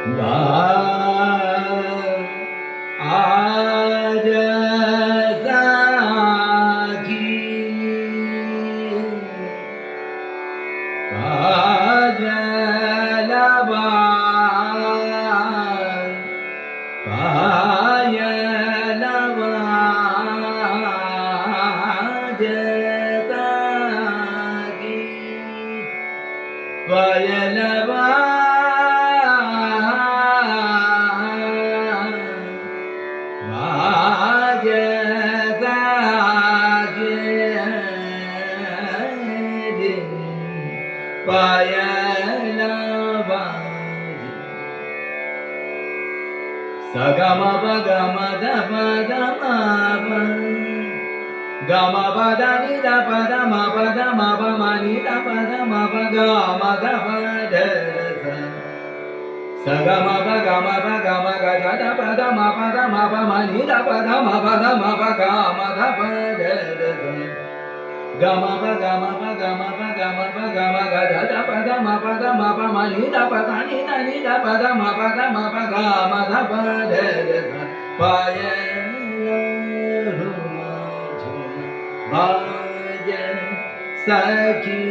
आज जागी पायलवा पायलवा जागी पायलवा Sagama pagama da padama pa Gama padani da padama padama pamani da padama pagama da padasa Sagama pagama gada da padama padama pamani da padama padama pagama da padasa Gama pagama gada da padama padama pamani da padani da padama padama pagama da padasa Payala ruma jhuna bhajan sakhi